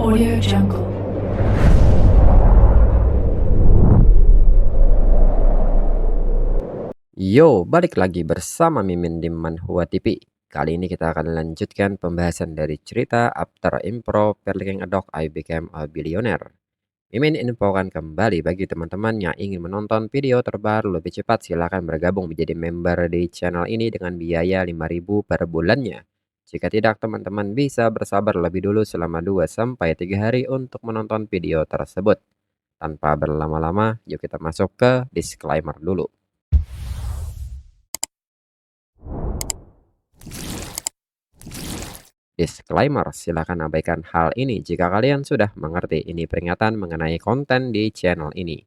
Audio Jungle. Yo, balik lagi bersama Mimin di Manhwa TV. Kali ini kita akan lanjutkan pembahasan dari cerita After Improv Perlinking a Dog I Became a Billionaire. Mimin infokan kembali bagi teman-teman yang ingin menonton video terbaru lebih cepat, silahkan bergabung menjadi member di channel ini dengan biaya 5.000 per bulannya. Jika tidak, teman-teman bisa bersabar lebih dulu selama 2-3 hari untuk menonton video tersebut. Tanpa berlama-lama, yuk kita masuk ke disclaimer dulu. Disclaimer, silakan abaikan hal ini jika kalian sudah mengerti. Ini peringatan mengenai konten di channel ini.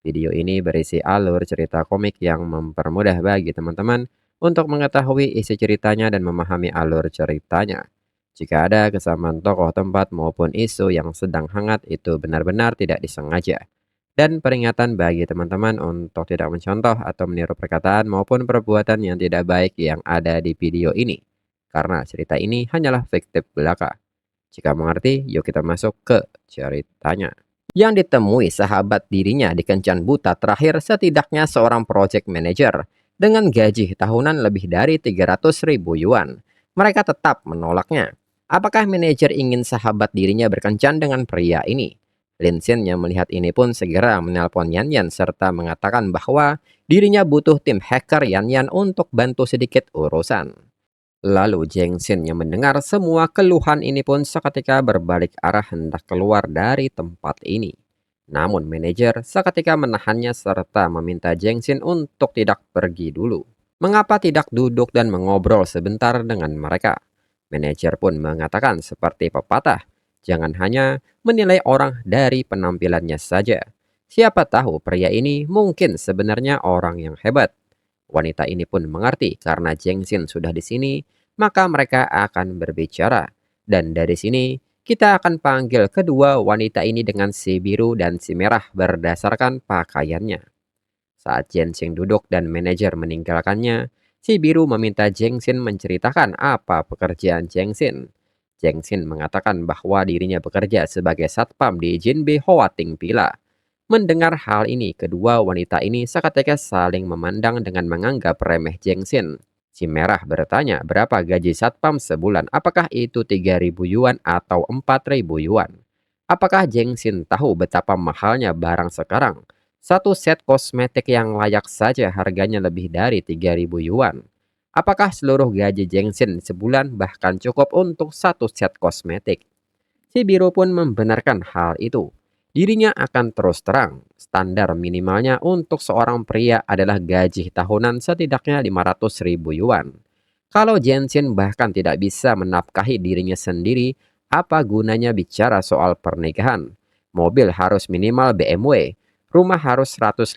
Video ini berisi alur cerita komik yang mempermudah bagi teman-teman untuk mengetahui isi ceritanya dan memahami alur ceritanya. Jika ada kesamaan tokoh, tempat, maupun isu yang sedang hangat, itu benar-benar tidak disengaja. Dan peringatan bagi teman-teman untuk tidak mencontoh atau meniru perkataan maupun perbuatan yang tidak baik yang ada di video ini, karena cerita ini hanyalah fiktif belaka. Jika mengerti, yuk kita masuk ke ceritanya. Yang ditemui sahabat dirinya di kencan buta terakhir setidaknya seorang project manager dengan gaji tahunan lebih dari 300.000 yuan. Mereka tetap menolaknya. Apakah manajer ingin sahabat dirinya berkencan dengan pria ini? Lin Xin yang melihat ini pun segera menelpon Yan Yan serta mengatakan bahwa dirinya butuh tim hacker Yan Yan untuk bantu sedikit urusan. Lalu Zheng Xin yang mendengar semua keluhan ini pun seketika berbalik arah hendak keluar dari tempat ini. Namun manajer seketika menahannya serta meminta Zheng Xin untuk tidak pergi dulu. Mengapa tidak duduk dan mengobrol sebentar dengan mereka? Manajer pun mengatakan seperti pepatah, jangan hanya menilai orang dari penampilannya saja. Siapa tahu pria ini mungkin sebenarnya orang yang hebat. Wanita ini pun mengerti karena Zheng Xin sudah di sini, maka mereka akan berbicara. Dan dari sini, kita akan panggil kedua wanita ini dengan si biru dan si merah berdasarkan pakaiannya. Saat Zheng Xin duduk dan manajer meninggalkannya, si biru meminta Zheng Xin menceritakan apa pekerjaan Zheng Xin. Zheng Xin mengatakan bahwa dirinya bekerja sebagai satpam di Jinbe Hoating Pila. Mendengar hal ini, kedua wanita ini seketika saling memandang dengan menganggap remeh Zheng Xin. Si merah bertanya berapa gaji satpam sebulan, apakah itu 3.000 yuan atau 4.000 yuan. Apakah Zheng Xin tahu betapa mahalnya barang sekarang? Satu set kosmetik yang layak saja harganya lebih dari 3.000 yuan. Apakah seluruh gaji Zheng Xin sebulan bahkan cukup untuk satu set kosmetik? Si biru pun membenarkan hal itu. Dirinya akan terus terang, standar minimalnya untuk seorang pria adalah gaji tahunan setidaknya 500.000 yuan. Kalau Jensen bahkan tidak bisa menafkahi dirinya sendiri, apa gunanya bicara soal pernikahan? Mobil harus minimal BMW, rumah harus 150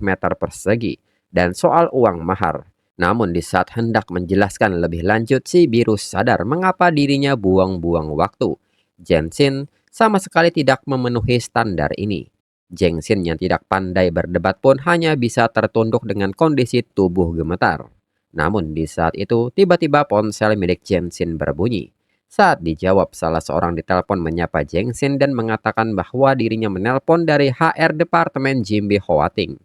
meter persegi, dan soal uang mahar. Namun di saat hendak menjelaskan lebih lanjut, si biru sadar mengapa dirinya buang-buang waktu. Jensen sama sekali tidak memenuhi standar ini. Zheng Xin yang tidak pandai berdebat pun hanya bisa tertunduk dengan kondisi tubuh gemetar. Namun di saat itu tiba-tiba ponsel milik Zheng Xin berbunyi. Saat dijawab, salah seorang ditelepon menyapa Zheng Xin dan mengatakan bahwa dirinya menelpon dari HR Departemen Jinbe Hoating.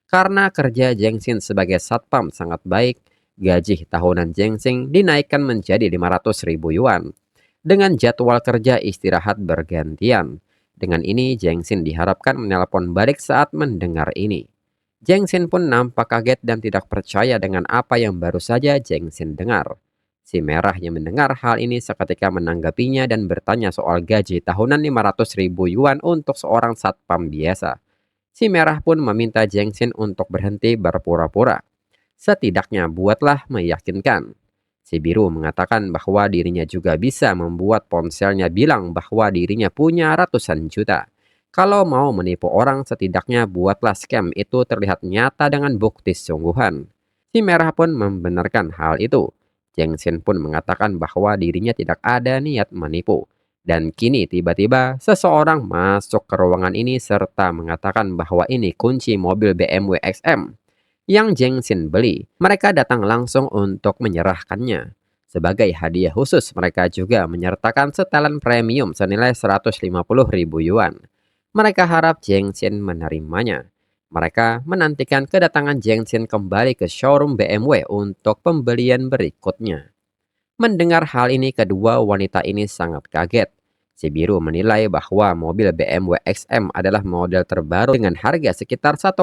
Karena kerja Zheng Xin sebagai satpam sangat baik, gaji tahunan Zheng Xin dinaikkan menjadi 500.000 yuan. Dengan jadwal kerja istirahat bergantian. Dengan ini, Zheng Xin diharapkan menelpon balik saat mendengar ini. Zheng Xin pun nampak kaget dan tidak percaya dengan apa yang baru saja Zheng Xin dengar. Si merah yang mendengar hal ini seketika menanggapinya dan bertanya soal gaji tahunan 500.000 yuan untuk seorang satpam biasa. Si merah pun meminta Zheng Xin untuk berhenti berpura-pura. Setidaknya buatlah meyakinkan. Si biru mengatakan bahwa dirinya juga bisa membuat ponselnya bilang bahwa dirinya punya ratusan juta. Kalau mau menipu orang, setidaknya buatlah scam itu terlihat nyata dengan bukti sungguhan. Si merah pun membenarkan hal itu. Zheng Xin pun mengatakan bahwa dirinya tidak ada niat menipu. Dan kini tiba-tiba seseorang masuk ke ruangan ini serta mengatakan bahwa ini kunci mobil BMW XM yang Zheng Xin beli. Mereka datang langsung untuk menyerahkannya. Sebagai hadiah khusus, mereka juga menyertakan setelan premium senilai 150.000 yuan. Mereka harap Zheng Xin menerimanya. Mereka menantikan kedatangan Zheng Xin kembali ke showroom BMW untuk pembelian berikutnya. Mendengar hal ini, kedua wanita ini sangat kaget. Si biru menilai bahwa mobil BMW XM adalah model terbaru dengan harga sekitar 1,6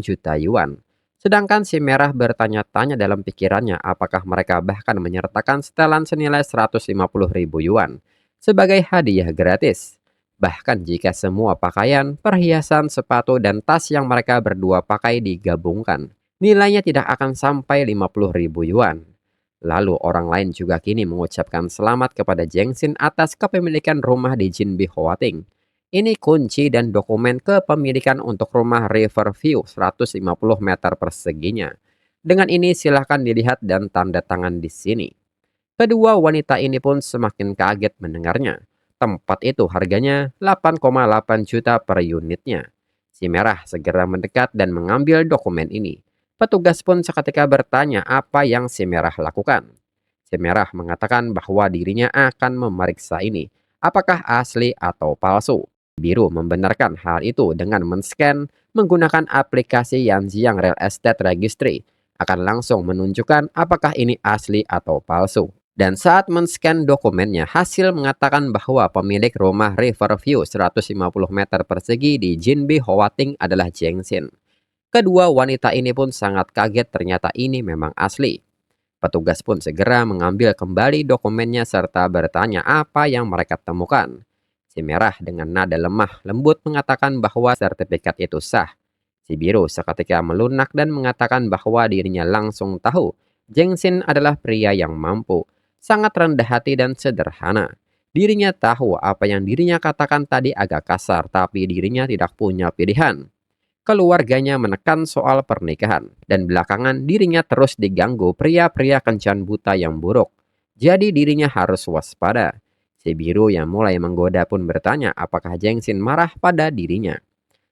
juta yuan. Sedangkan si merah bertanya-tanya dalam pikirannya apakah mereka bahkan menyertakan setelan senilai 150.000 yuan sebagai hadiah gratis. Bahkan jika semua pakaian, perhiasan, sepatu, dan tas yang mereka berdua pakai digabungkan, nilainya tidak akan sampai 50.000 yuan. Lalu orang lain juga kini mengucapkan selamat kepada Zheng Xin atas kepemilikan rumah di Jinbi Hoating. Ini kunci dan dokumen kepemilikan untuk rumah Riverview 150 meter perseginya. Dengan ini silahkan dilihat dan tanda tangan di sini. Kedua wanita ini pun semakin kaget mendengarnya. Tempat itu harganya 8,8 juta per unitnya. Si merah segera mendekat dan mengambil dokumen ini. Petugas pun seketika bertanya apa yang si merah lakukan. Si merah mengatakan bahwa dirinya akan memeriksa ini, apakah asli atau palsu. Biru membenarkan hal itu dengan men-scan menggunakan aplikasi Yanjiang Real Estate Registry, akan langsung menunjukkan apakah ini asli atau palsu. Dan saat men-scan dokumennya, hasil mengatakan bahwa pemilik rumah Riverview 150 meter persegi di Jinbi Hoating adalah Zheng Xin. Kedua wanita ini pun sangat kaget, ternyata ini memang asli. Petugas pun segera mengambil kembali dokumennya serta bertanya apa yang mereka temukan. Si merah dengan nada lemah lembut mengatakan bahwa sertifikat itu sah. Si biru seketika melunak dan mengatakan bahwa dirinya langsung tahu Zheng Xin adalah pria yang mampu, sangat rendah hati dan sederhana. Dirinya tahu apa yang dirinya katakan tadi agak kasar, tapi dirinya tidak punya pilihan. Keluarganya menekan soal pernikahan, dan belakangan dirinya terus diganggu pria-pria kencan buta yang buruk. Jadi dirinya harus waspada. Si biru yang mulai menggoda pun bertanya apakah Zheng Xin marah pada dirinya.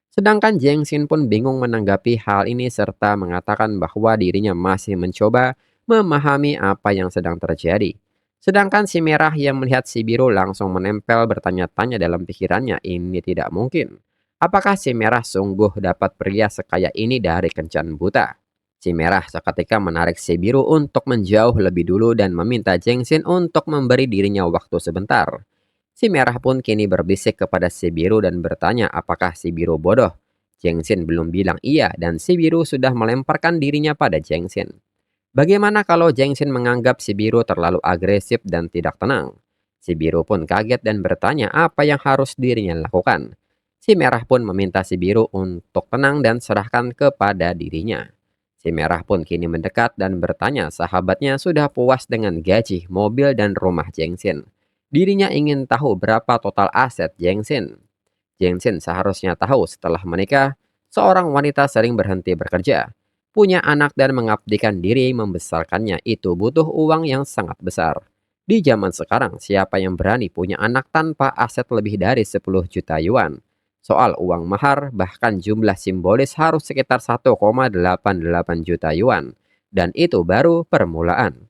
Sedangkan Zheng Xin pun bingung menanggapi hal ini serta mengatakan bahwa dirinya masih mencoba memahami apa yang sedang terjadi. Sedangkan si merah yang melihat si biru langsung menempel bertanya-tanya dalam pikirannya, ini tidak mungkin. Apakah si merah sungguh dapat pria sekaya ini dari kencan buta? Si merah seketika menarik si biru untuk menjauh lebih dulu dan meminta Zheng Xin untuk memberi dirinya waktu sebentar. Si merah pun kini berbisik kepada si biru dan bertanya apakah si biru bodoh. Zheng Xin belum bilang iya dan si biru sudah melemparkan dirinya pada Zheng Xin. Bagaimana kalau Zheng Xin menganggap si biru terlalu agresif dan tidak tenang? Si biru pun kaget dan bertanya apa yang harus dirinya lakukan. Si merah pun meminta si biru untuk tenang dan serahkan kepada dirinya. Si merah pun kini mendekat dan bertanya sahabatnya sudah puas dengan gaji, mobil, dan rumah Zheng Xin. Dirinya ingin tahu berapa total aset Zheng Xin. Zheng Xin seharusnya tahu setelah menikah, seorang wanita sering berhenti bekerja. Punya anak dan mengabdikan diri membesarkannya itu butuh uang yang sangat besar. Di zaman sekarang, siapa yang berani punya anak tanpa aset lebih dari 10 juta yuan? Soal uang mahar, bahkan jumlah simbolis harus sekitar 1,88 juta yuan. Dan itu baru permulaan.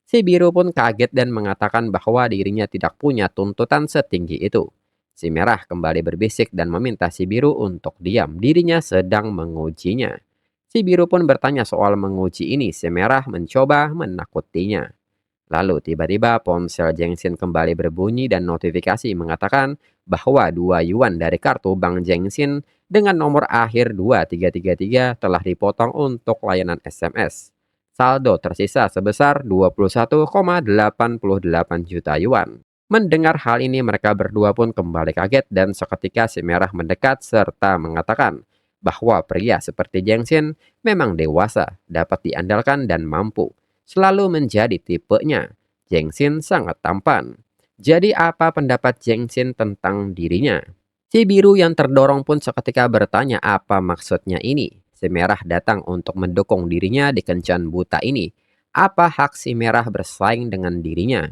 Si biru pun kaget dan mengatakan bahwa dirinya tidak punya tuntutan setinggi itu. Si merah kembali berbisik dan meminta si biru untuk diam, dirinya sedang mengujinya. Si biru pun bertanya soal menguji ini, si merah mencoba menakutinya. Lalu tiba-tiba ponsel Zheng Xin kembali berbunyi dan notifikasi mengatakan bahwa 2 yuan dari kartu bank Zheng Xin dengan nomor akhir 2333 telah dipotong untuk layanan SMS. Saldo tersisa sebesar 21,88 juta yuan. Mendengar hal ini mereka berdua pun kembali kaget dan seketika si merah mendekat serta mengatakan bahwa pria seperti Zheng Xin memang dewasa, dapat diandalkan dan mampu. Selalu menjadi tipenya. Zheng Xin sangat tampan. Jadi apa pendapat Zheng Xin tentang dirinya? Si biru yang terdorong pun seketika bertanya apa maksudnya ini. Si merah datang untuk mendukung dirinya di kencan buta ini. Apa hak si merah bersaing dengan dirinya?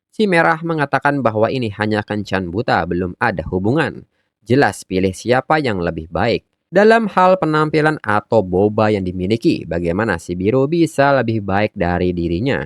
Si merah mengatakan bahwa ini hanya kencan buta, belum ada hubungan. Jelas pilih siapa yang lebih baik. Dalam hal penampilan atau boba yang dimiliki, bagaimana si biru bisa lebih baik dari dirinya?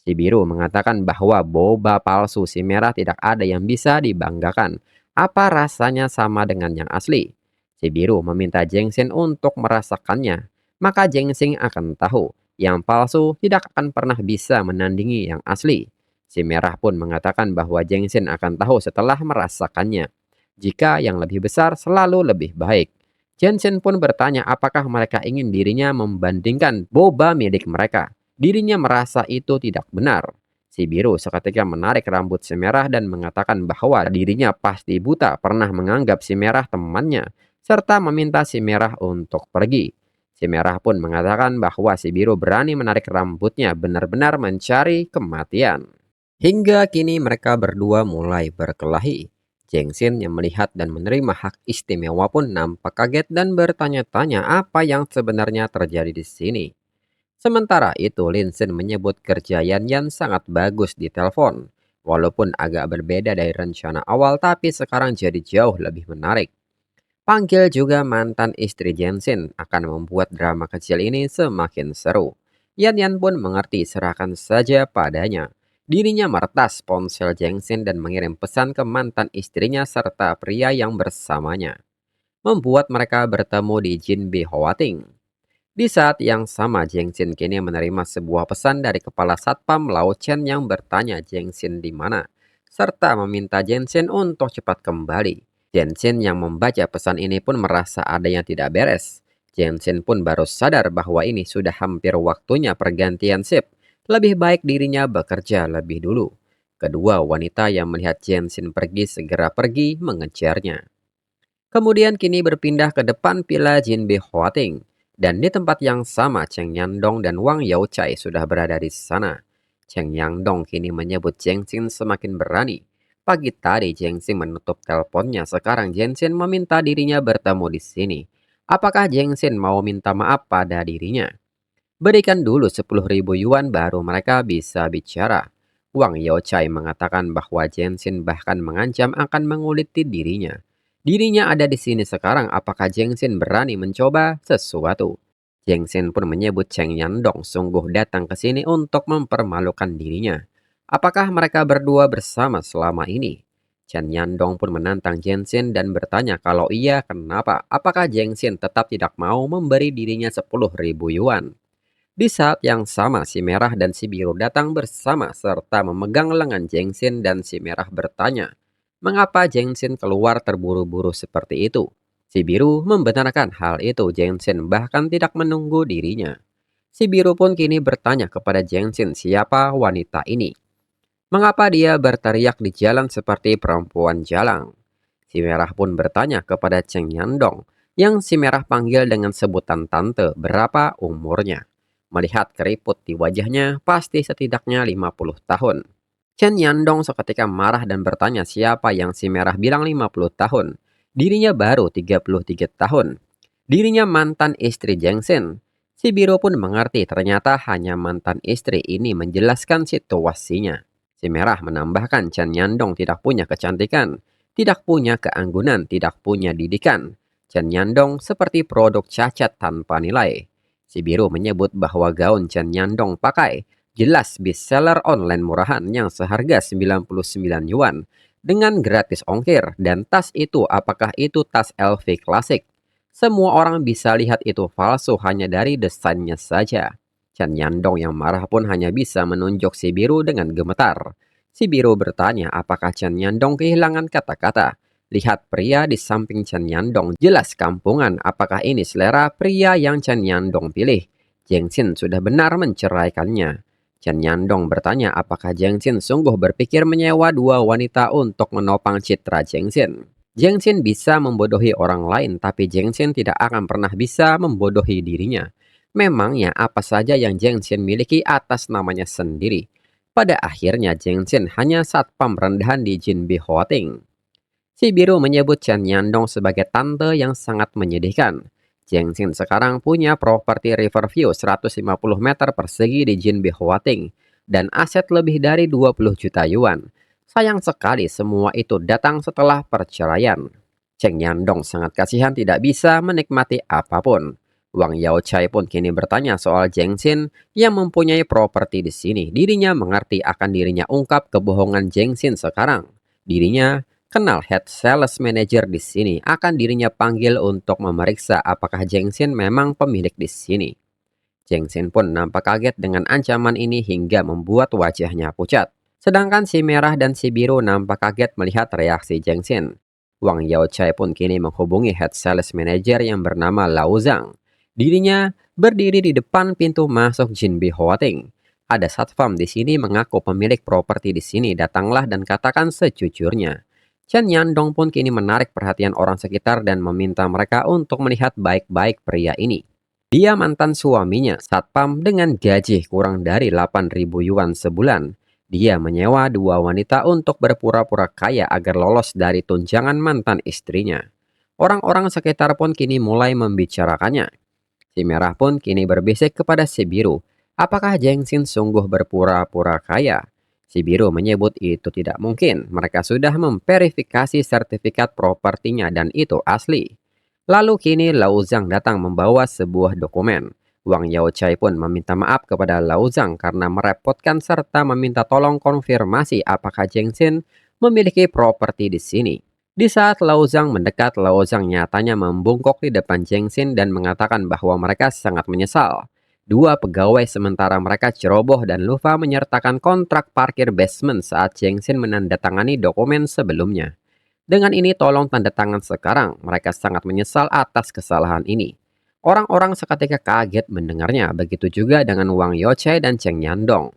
Si biru mengatakan bahwa boba palsu si merah tidak ada yang bisa dibanggakan. Apa rasanya sama dengan yang asli? Si biru meminta Jengsin untuk merasakannya. Maka Jengsin akan tahu yang palsu tidak akan pernah bisa menandingi yang asli. Si merah pun mengatakan bahwa Jengsin akan tahu setelah merasakannya. Jika yang lebih besar selalu lebih baik. Jensen pun bertanya apakah mereka ingin dirinya membandingkan boba milik mereka. Dirinya merasa itu tidak benar. Si biru seketika menarik rambut si merah dan mengatakan bahwa dirinya pasti buta pernah menganggap si merah temannya, serta meminta si merah untuk pergi. Si merah pun mengatakan bahwa si biru berani menarik rambutnya benar-benar mencari kematian. Hingga kini mereka berdua mulai berkelahi. Jengsin yang melihat dan menerima hak istimewa pun nampak kaget dan bertanya-tanya apa yang sebenarnya terjadi di sini. Sementara itu, Linsen menyebut kerja Yan Yan sangat bagus di telepon. Walaupun agak berbeda dari rencana awal, tapi sekarang jadi jauh lebih menarik. Panggil juga mantan istri Jensen akan membuat drama kecil ini semakin seru. Yan Yan pun mengerti, serahkan saja padanya. Dirinya meretas ponsel Jensen dan mengirim pesan ke mantan istrinya serta pria yang bersamanya. Membuat mereka bertemu di Jinbi Hoating. Di saat yang sama, Jengsin kini menerima sebuah pesan dari kepala Satpam Lao Chen yang bertanya Jengsin di mana, serta meminta Jengsin untuk cepat kembali. Jengsin yang membaca pesan ini pun merasa ada yang tidak beres. Jengsin pun baru sadar bahwa ini sudah hampir waktunya pergantian shift. Lebih baik dirinya bekerja lebih dulu. Kedua wanita yang melihat Jengsin pergi segera pergi mengejarnya. Kemudian kini berpindah ke depan Villa Jinbe Huating. Dan di tempat yang sama, Cheng Yandong dan Wang Yaochai sudah berada di sana. Cheng Yandong kini menyebut Jengsin semakin berani. Pagi tadi Jengsin menutup teleponnya, sekarang Jengsin meminta dirinya bertemu di sini. Apakah Jengsin mau minta maaf pada dirinya? Berikan dulu 10.000 yuan baru mereka bisa bicara. Wang Yaochai mengatakan bahwa Jengsin bahkan mengancam akan menguliti dirinya. Dirinya ada di sini sekarang, apakah Jengsin berani mencoba sesuatu? Jengsin pun menyebut Cheng Yandong sungguh datang ke sini untuk mempermalukan dirinya. Apakah mereka berdua bersama selama ini? Chen Yandong pun menantang Jengsin dan bertanya kalau iya kenapa? Apakah Jengsin tetap tidak mau memberi dirinya 10.000 yuan? Di saat yang sama, si merah dan si biru datang bersama serta memegang lengan Jengsin dan si merah bertanya, mengapa Jengsin keluar terburu-buru seperti itu? Si biru membenarkan hal itu, Jengsin bahkan tidak menunggu dirinya. Si biru pun kini bertanya kepada Jengsin siapa wanita ini. Mengapa dia berteriak di jalan seperti perempuan jalang? Si merah pun bertanya kepada Cheng Yandong, yang si merah panggil dengan sebutan tante, berapa umurnya. Melihat keriput di wajahnya, pasti setidaknya 50 tahun. Chen Yandong seketika marah dan bertanya siapa yang si merah bilang 50 tahun. Dirinya baru 33 tahun. Dirinya mantan istri Jengsin. Si biru pun mengerti ternyata hanya mantan istri ini menjelaskan situasinya. Si merah menambahkan Chen Yandong tidak punya kecantikan, tidak punya keanggunan, tidak punya didikan. Chen Yandong seperti produk cacat tanpa nilai. Si biru menyebut bahwa gaun Chen Yandong pakai jelas bestseller online murahan yang seharga 99 yuan dengan gratis ongkir, dan tas itu apakah itu tas LV klasik? Semua orang bisa lihat itu palsu hanya dari desainnya saja. Chen Yandong yang marah pun hanya bisa menunjuk si biru dengan gemetar. Si biru bertanya apakah Chen Yandong kehilangan kata-kata. Lihat pria di samping Chen Yandong jelas kampungan, apakah ini selera pria yang Chen Yandong pilih? Jengsin sudah benar menceraikannya. Chen Yandong bertanya apakah Jengsin sungguh berpikir menyewa dua wanita untuk menopang citra Jengsin. Jengsin bisa membodohi orang lain, tapi Jengsin tidak akan pernah bisa membodohi dirinya. Memangnya apa saja yang Jengsin miliki atas namanya sendiri? Pada akhirnya Jengsin hanya satpam rendahan di Jinbi Hoating. Si biru menyebut Chen Yandong sebagai tante yang sangat menyedihkan. Jengsin sekarang punya properti Riverview 150 meter persegi di Jinbi Hoating dan aset lebih dari 20 juta yuan. Sayang sekali semua itu datang setelah perceraian. Cheng Yandong sangat kasihan tidak bisa menikmati apapun. Wang Yaochai pun kini bertanya soal Zheng Xin yang mempunyai properti di sini. Dirinya mengerti akan dirinya ungkap kebohongan Zheng Xin sekarang. Dirinya kenal head sales manager di sini. Akan dirinya panggil untuk memeriksa apakah Zheng Xin memang pemilik di sini. Zheng Xin pun nampak kaget dengan ancaman ini hingga membuat wajahnya pucat. Sedangkan si merah dan si biru nampak kaget melihat reaksi Zheng Xin. Wang Yaochai pun kini menghubungi head sales manager yang bernama Lao Zhang. Dirinya berdiri di depan pintu masuk Jinbi Hoating. Ada satpam di sini mengaku pemilik properti di sini, datanglah dan katakan sejujurnya. Chen Yandong pun kini menarik perhatian orang sekitar dan meminta mereka untuk melihat baik-baik pria ini. Dia mantan suaminya, satpam dengan gaji kurang dari 8.000 yuan sebulan. Dia menyewa dua wanita untuk berpura-pura kaya agar lolos dari tunjangan mantan istrinya. Orang-orang sekitar pun kini mulai membicarakannya. Si merah pun kini berbisik kepada si biru. Apakah Zheng Xin sungguh berpura-pura kaya? Si biru menyebut itu tidak mungkin. Mereka sudah memverifikasi sertifikat propertinya dan itu asli. Lalu kini Lao Zhang datang membawa sebuah dokumen. Wang Yaochai pun meminta maaf kepada Lao Zhang karena merepotkan serta meminta tolong konfirmasi apakah Zheng Xin memiliki properti di sini. Di saat Lao Zhang mendekat, Lao Zhang nyatanya membungkuk di depan Zheng Xin dan mengatakan bahwa mereka sangat menyesal. Dua pegawai sementara mereka ceroboh dan lupa menyertakan kontrak parkir basement saat Zheng Xin menandatangani dokumen sebelumnya. Dengan ini tolong tanda tangan sekarang, mereka sangat menyesal atas kesalahan ini. Orang-orang seketika kaget mendengarnya, begitu juga dengan Wang Yaochai dan Cheng Yandong.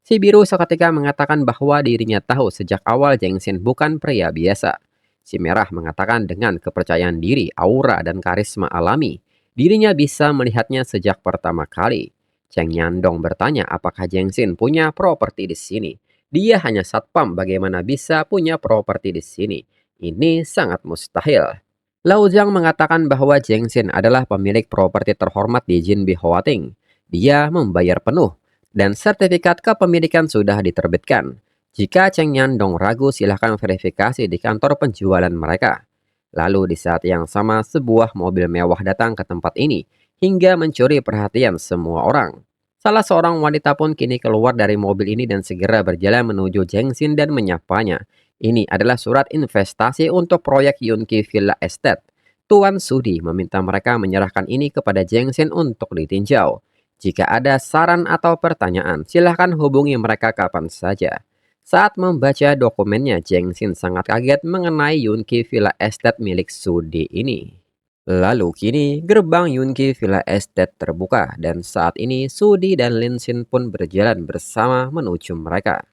Si biru seketika mengatakan bahwa dirinya tahu sejak awal Zheng Xin bukan pria biasa. Si merah mengatakan dengan kepercayaan diri, aura, dan karisma alami, dirinya bisa melihatnya sejak pertama kali. Cheng Yandong bertanya apakah Zheng Xin punya properti di sini. Dia hanya satpam, bagaimana bisa punya properti di sini? Ini sangat mustahil. Lao Zhang mengatakan bahwa Zheng Xin adalah pemilik properti terhormat di Jinbi Hoating. Dia membayar penuh, dan sertifikat kepemilikan sudah diterbitkan. Jika Cheng Yandong ragu, silahkan verifikasi di kantor penjualan mereka. Lalu di saat yang sama, sebuah mobil mewah datang ke tempat ini, hingga mencuri perhatian semua orang. Salah seorang wanita pun kini keluar dari mobil ini dan segera berjalan menuju Zheng Xin dan menyapanya. Ini adalah surat investasi untuk proyek Yunqi Villa Estate. Tuan Sudi meminta mereka menyerahkan ini kepada Zheng Xin untuk ditinjau. Jika ada saran atau pertanyaan, silahkan hubungi mereka kapan saja. Saat membaca dokumennya, Zheng Xin sangat kaget mengenai Yunqi Villa Estate milik Sudi ini. Lalu kini gerbang Yunqi Villa Estate terbuka dan saat ini Sudi dan Lin Xin pun berjalan bersama menuju mereka.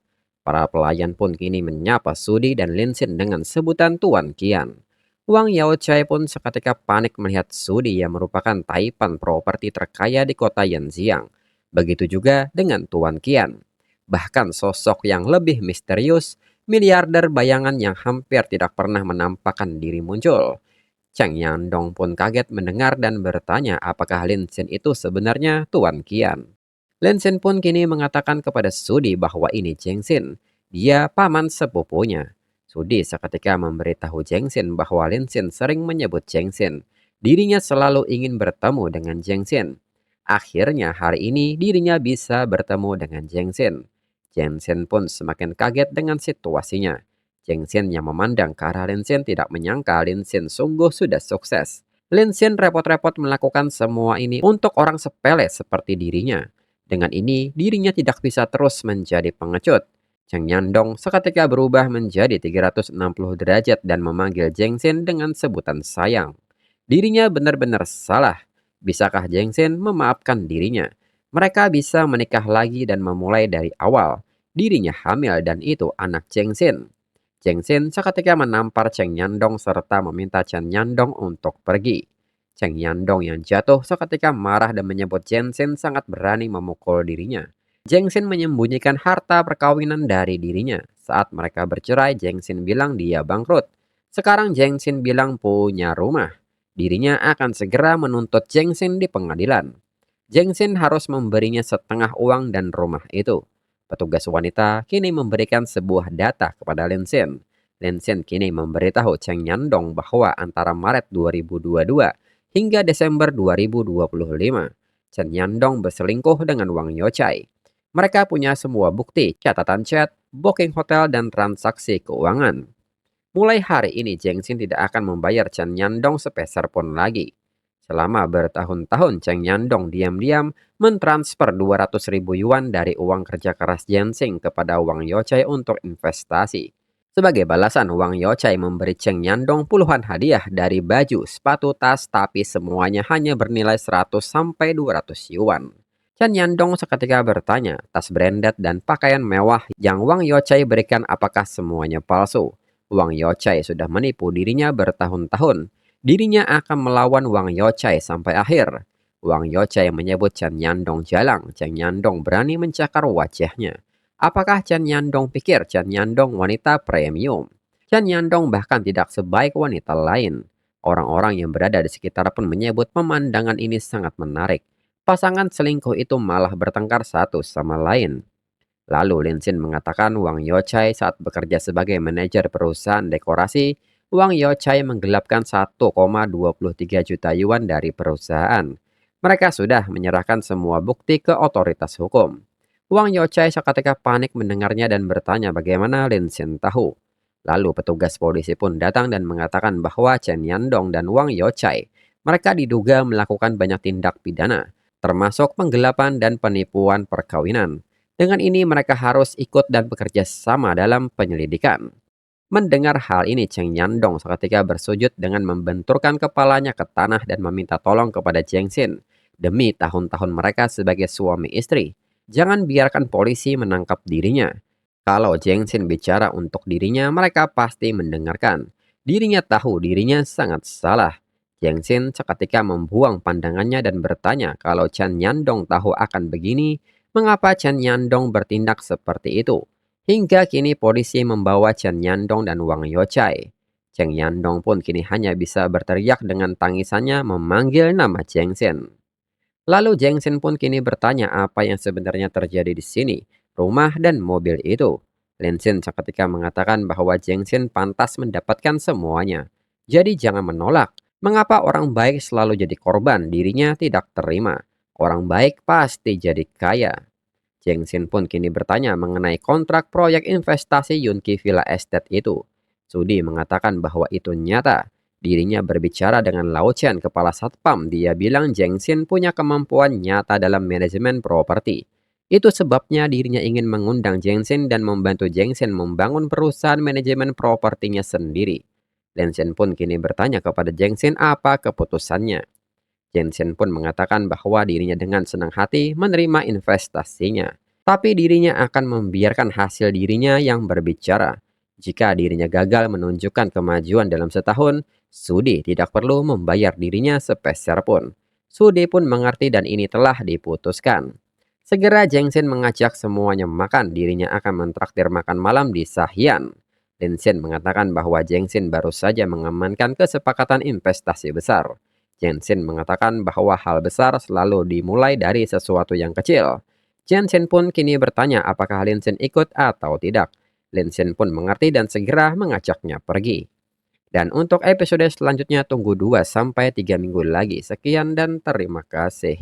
Para pelayan pun kini menyapa Sudi dan Lin Xin dengan sebutan Tuan Qian. Wang Yaochai pun seketika panik melihat Sudi yang merupakan taipan properti terkaya di kota Yanjiang. Begitu juga dengan Tuan Qian. Bahkan sosok yang lebih misterius, miliarder bayangan yang hampir tidak pernah menampakkan diri muncul. Cheng Yandong pun kaget mendengar dan bertanya apakah Lin Xin itu sebenarnya Tuan Qian. Lin Xin pun kini mengatakan kepada Sudi bahwa ini Zheng Xin. Dia paman sepupunya. Sudi seketika memberitahu Zheng Xin bahwa Lin Xin sering menyebut Zheng Xin. Dirinya selalu ingin bertemu dengan Zheng Xin. Akhirnya hari ini dirinya bisa bertemu dengan Zheng Xin. Zheng Xin pun semakin kaget dengan situasinya. Zheng Xin yang memandang ke arah Lin Xin tidak menyangka Lin Xin sungguh sudah sukses. Lin Xin repot-repot melakukan semua ini untuk orang sepele seperti dirinya. Dengan ini, dirinya tidak bisa terus menjadi pengecut. Cheng Yandong seketika berubah menjadi 360 derajat dan memanggil Zheng Xin dengan sebutan sayang. Dirinya benar-benar salah. Bisakah Zheng Xin memaafkan dirinya? Mereka bisa menikah lagi dan memulai dari awal. Dirinya hamil dan itu anak Zheng Xin. Zheng Xin seketika menampar Cheng Yandong serta meminta Cheng Yandong untuk pergi. Cheng Yandong yang jatuh seketika marah dan menyebut Zheng Xin sangat berani memukul dirinya. Zheng Xin menyembunyikan harta perkawinan dari dirinya. Saat mereka bercerai, Zheng Xin bilang dia bangkrut. Sekarang Zheng Xin bilang punya rumah. Dirinya akan segera menuntut Zheng Xin di pengadilan. Zheng Xin harus memberinya setengah uang dan rumah itu. Petugas wanita kini memberikan sebuah data kepada Lin Xin. Lin Xin kini memberitahu Cheng Yandong bahwa antara Maret 2022 Hingga Desember 2025, Chen Yandong berselingkuh dengan Wang Yochai. Mereka punya semua bukti, catatan chat, booking hotel, dan transaksi keuangan. Mulai hari ini, Zheng Xin tidak akan membayar Chen Yandong sepeser pun lagi. Selama bertahun-tahun, Chen Yandong diam-diam mentransfer 200.000 yuan dari uang kerja keras Zheng Xin kepada Wang Yochai untuk investasi. Sebagai balasan, Wang Yochai memberi Chen Yandong puluhan hadiah dari baju, sepatu, tas, tapi semuanya hanya bernilai 100-200 yuan. Chen Yandong seketika bertanya, tas branded dan pakaian mewah yang Wang Yochai berikan apakah semuanya palsu? Wang Yochai sudah menipu dirinya bertahun-tahun. Dirinya akan melawan Wang Yochai sampai akhir. Wang Yochai menyebut Chen Yandong jalang. Chen Yandong berani mencakar wajahnya. Apakah Chen Yandong pikir Chen Yandong wanita premium? Chen Yandong bahkan tidak sebaik wanita lain. Orang-orang yang berada di sekitar pun menyebut pemandangan ini sangat menarik. Pasangan selingkuh itu malah bertengkar satu sama lain. Lalu Lin Xin mengatakan Wang Yochai saat bekerja sebagai manajer perusahaan dekorasi, Wang Yochai menggelapkan 1,23 juta yuan dari perusahaan. Mereka sudah menyerahkan semua bukti ke otoritas hukum. Wang Yochai seketika panik mendengarnya dan bertanya bagaimana Lin Xin tahu. Lalu petugas polisi pun datang dan mengatakan bahwa Chen Yandong dan Wang Yochai, mereka diduga melakukan banyak tindak pidana, termasuk penggelapan dan penipuan perkawinan. Dengan ini mereka harus ikut dan bekerja sama dalam penyelidikan. Mendengar hal ini, Chen Yandong seketika bersujud dengan membenturkan kepalanya ke tanah dan meminta tolong kepada Zheng Xin. Demi tahun-tahun mereka sebagai suami istri, jangan biarkan polisi menangkap dirinya. Kalau Zheng Xin bicara untuk dirinya, mereka pasti mendengarkan. Dirinya tahu dirinya sangat salah. Zheng Xin seketika membuang pandangannya dan bertanya kalau Chen Yandong tahu akan begini, mengapa Chen Yandong bertindak seperti itu? Hingga kini polisi membawa Chen Yandong dan Wang Yochai. Chen Yandong pun kini hanya bisa berteriak dengan tangisannya memanggil nama Zheng Xin. Lalu Zheng Xin pun kini bertanya apa yang sebenarnya terjadi di sini, rumah dan mobil itu. Lin Xin seketika mengatakan bahwa Zheng Xin pantas mendapatkan semuanya. Jadi jangan menolak. Mengapa orang baik selalu jadi korban, dirinya tidak terima? Orang baik pasti jadi kaya. Zheng Xin pun kini bertanya mengenai kontrak proyek investasi Yunqi Villa Estate itu. Sudi mengatakan bahwa itu nyata. Dirinya berbicara dengan Lao Chen, kepala satpam. Dia bilang Zheng Xin punya kemampuan nyata dalam manajemen properti. Itu sebabnya dirinya ingin mengundang Zheng Xin dan membantu Zheng Xin membangun perusahaan manajemen propertinya sendiri. Lin Xin pun kini bertanya kepada Zheng Xin apa keputusannya. Zheng Xin pun mengatakan bahwa dirinya dengan senang hati menerima investasinya. Tapi dirinya akan membiarkan hasil dirinya yang berbicara. Jika dirinya gagal menunjukkan kemajuan dalam setahun, Sudi tidak perlu membayar dirinya sepeser pun. Sudi pun mengerti dan ini telah diputuskan. Segera Zheng Xin mengajak semuanya makan, dirinya akan mentraktir makan malam di Sahyan. Lin Xin mengatakan bahwa Zheng Xin baru saja mengamankan kesepakatan investasi besar. Zheng Xin mengatakan bahwa hal besar selalu dimulai dari sesuatu yang kecil. Zheng Xin pun kini bertanya apakah Lin Xin ikut atau tidak. Lin Xin pun mengerti dan segera mengajaknya pergi. Dan untuk episode selanjutnya tunggu 2-3 minggu lagi. Sekian dan terima kasih.